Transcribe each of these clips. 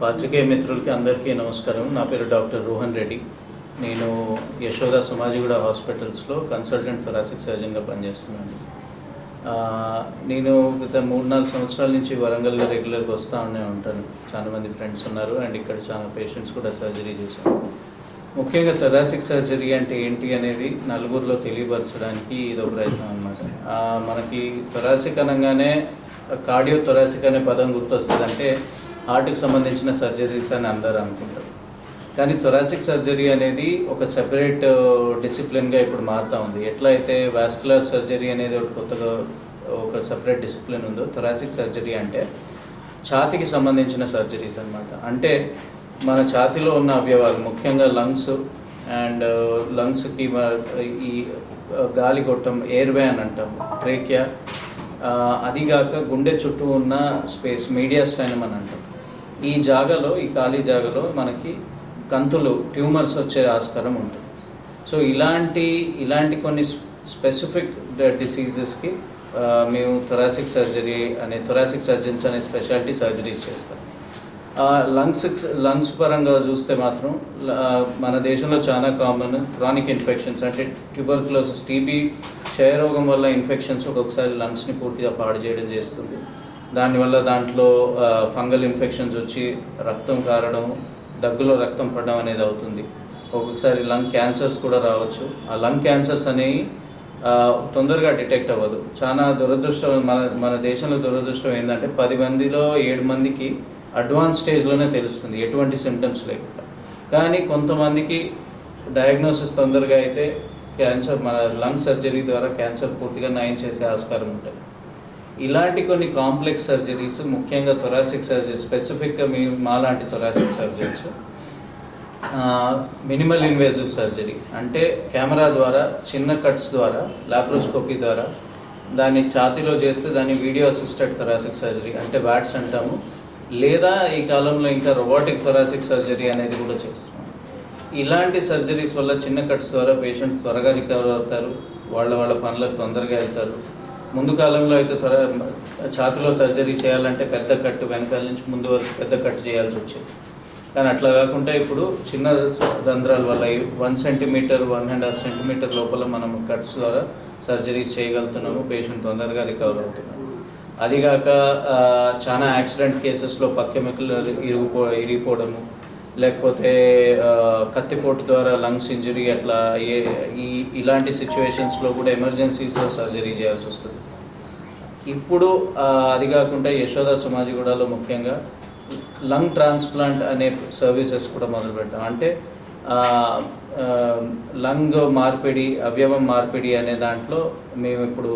పాత్రికేయ మిత్రులకి అందరికీ నమస్కారం. నా పేరు డాక్టర్ రోహన్ రెడ్డి. నేను యశోద సమాజిగూడ హాస్పిటల్స్లో కన్సల్టెంట్ థొరాసిక్ సర్జన్గా పనిచేస్తున్నాను. నేను గత 3-4 సంవత్సరాల నుంచి వరంగల్లో రెగ్యులర్గా వస్తూ ఉంటాను. చాలామంది ఫ్రెండ్స్ ఉన్నారు అండ్ ఇక్కడ చాలా పేషెంట్స్ కూడా సర్జరీ చేశాను. ముఖ్యంగా థొరాసిక్ సర్జరీ అంటే ఏంటి అనేది నలుగురిలో తెలియపరచడానికి ఇదో ప్రయత్నం అన్నమాట. మనకి థొరాసిక్ అనగానే కార్డియో థొరాసిక్ అనే పదం గుర్తొస్తుంది. అంటే హార్ట్కి సంబంధించిన సర్జరీస్ అని అందరూ అనుకుంటారు. కానీ థొరాసిక్ సర్జరీ అనేది ఒక సెపరేట్ డిసిప్లిన్గా ఇప్పుడు మారుతూ ఉంది. ఎట్లా అయితే వాస్కులర్ సర్జరీ అనేది ఒక కొత్తగా ఒక సెపరేట్ డిసిప్లిన్ ఉందో, థొరాసిక్ సర్జరీ అంటే ఛాతీకి సంబంధించిన సర్జరీస్ అన్నమాట. అంటే మన ఛాతీలో ఉన్న అవయవాలు ముఖ్యంగా లంగ్స్ అండ్ లంగ్స్కి ఈ గాలి గొట్టం ఎయిర్వే అని అంటాం, ట్రేకియా, అదిగాక గుండె చుట్టూ ఉన్న స్పేస్ మీడియాస్టైనమ్ అని అంటాం. ఈ జాగాలో, ఈ ఖాళీ జాగాలో మనకి కంతులు, ట్యూమర్స్ వచ్చే ఆస్కారం ఉంటుంది. సో ఇలాంటి కొన్ని స్పెసిఫిక్ డిసీజెస్కి మేము థొరాసిక్ సర్జరీ అనే థొరాసిక్ సర్జన్స్ అనే స్పెషాలిటీ సర్జరీస్ చేస్తాం. లంగ్స్ పరంగా చూస్తే మాత్రం మన దేశంలో చాలా కామన్ క్రానిక్ ఇన్ఫెక్షన్స్, అంటే ట్యూబర్క్యులోసిస్, టీబీ, క్షయరోగం వల్ల ఇన్ఫెక్షన్స్ ఒక్కొక్కసారి లంగ్స్ని పూర్తిగా పాడు చేయడం చేస్తుంది. దానివల్ల దాంట్లో ఫంగల్ ఇన్ఫెక్షన్స్ వచ్చి రక్తం కారడం, దగ్గులో రక్తం పడడం అనేది అవుతుంది. ఒక్కొక్కసారి లంగ్ క్యాన్సర్స్ కూడా రావచ్చు. ఆ లంగ్ క్యాన్సర్స్ అనేవి తొందరగా డిటెక్ట్ అవ్వదు. చాలా దురదృష్టం, మన దేశంలో దురదృష్టం ఏంటంటే 10 మందిలో 7 మందికి అడ్వాన్స్ స్టేజ్లోనే తెలుస్తుంది, ఎటువంటి సిమ్టమ్స్ లేకుండా. కానీ కొంతమందికి డయాగ్నోసిస్ తొందరగా అయితే క్యాన్సర్, మన లంగ్ సర్జరీ ద్వారా క్యాన్సర్ పూర్తిగా నయం చేసే ఆస్కారం ఉంటుంది. ఇలాంటి కొన్ని కాంప్లెక్స్ సర్జరీస్, ముఖ్యంగా థొరాసిక్ సర్జరీ, స్పెసిఫిక్గా మాలాంటి thoracic surgeries minimal invasive surgery అంటే కెమెరా ద్వారా, చిన్న కట్స్ ద్వారా, లాప్రోస్కోపీ ద్వారా దాన్ని ఛాతీలో చేస్తే దాన్ని వీడియో అసిస్టెడ్ థొరాసిక్ సర్జరీ అంటే వ్యాట్స్ అంటాము. లేదా ఈ కాలంలో ఇంకా రోబోటిక్ థొరాసిక్ సర్జరీ అనేది కూడా చేస్తున్నాం. ఇలాంటి సర్జరీస్ వల్ల చిన్న కట్స్ ద్వారా పేషెంట్స్ త్వరగా రికవర్ అవుతారు, వాళ్ళ పనులకు తొందరగా వెళ్తారు. ముందు కాలంలో అయితే ఛాతీలో సర్జరీ చేయాలంటే పెద్ద కట్టు, వెనకాల నుంచి ముందు వరకు పెద్ద కట్టు చేయాల్సి వచ్చేది. కానీ అట్లా కాకుండా ఇప్పుడు చిన్న రంధ్రాల వల్ల 1 సెంటీమీటర్, 1.5 సెంటీమీటర్ లోపల మనం కట్స్ ద్వారా సర్జరీస్ చేయగలుగుతున్నాము. పేషెంట్ తొందరగా రికవర్ అవుతున్నాము. అదిగాక చాలా యాక్సిడెంట్ కేసెస్లో పక్కెముకలు ఇరిగిపోవడము, లేకపోతే కత్తిపోటు ద్వారా లంగ్స్ ఇంజరీ, అట్లా ఇలాంటి సిచ్యువేషన్స్లో కూడా ఎమర్జెన్సీస్లో సర్జరీ చేయాల్సి వస్తుంది. ఇప్పుడు అది కాకుండా యశోద సమాజిగూడలో ముఖ్యంగా లంగ్ ట్రాన్స్ప్లాంట్ అనే సర్వీసెస్ కూడా మొదలుపెట్టాం. అంటే లంగ్ మార్పిడి, అవయవం మార్పిడి అనే దాంట్లో మేము ఇప్పుడు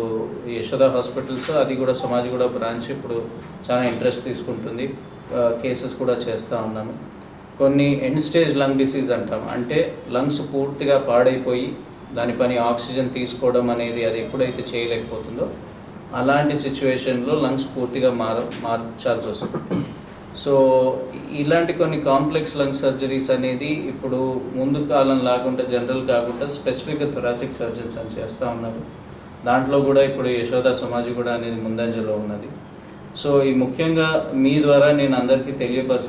యశోద హాస్పిటల్స్, అది కూడా సమాజిగూడ బ్రాంచ్ ఇప్పుడు చాలా ఇంట్రెస్ట్ తీసుకుంటుంది. కేసెస్ కూడా చేస్తూ ఉన్నాము. కొన్ని ఎండ్ స్టేజ్ లంగ్ డిసీజ్ అంటాం, అంటే లంగ్స్ పూర్తిగా పాడైపోయి దాని పని ఆక్సిజన్ తీసుకోవడం అనేది అది ఎప్పుడైతే చేయలేకపోతుందో అలాంటి సిచ్యువేషన్లో లంగ్స్ పూర్తిగా మార్చాల్సి వస్తుంది. సో ఇలాంటి కొన్ని కాంప్లెక్స్ లంగ్ సర్జరీస్ అనేది ఇప్పుడు ముందు కాలం లాకుండా, జనరల్ కాకుండా స్పెసిఫిక్గా థొరాసిక్ సర్జన్స్ అని చేస్తూ ఉన్నారు. దాంట్లో కూడా ఇప్పుడు యశోద సమాజిగూడ అనేది ముందంజలో ఉన్నది. సో ఈ ముఖ్యంగా మీ ద్వారా నేను అందరికీ తెలియపరచ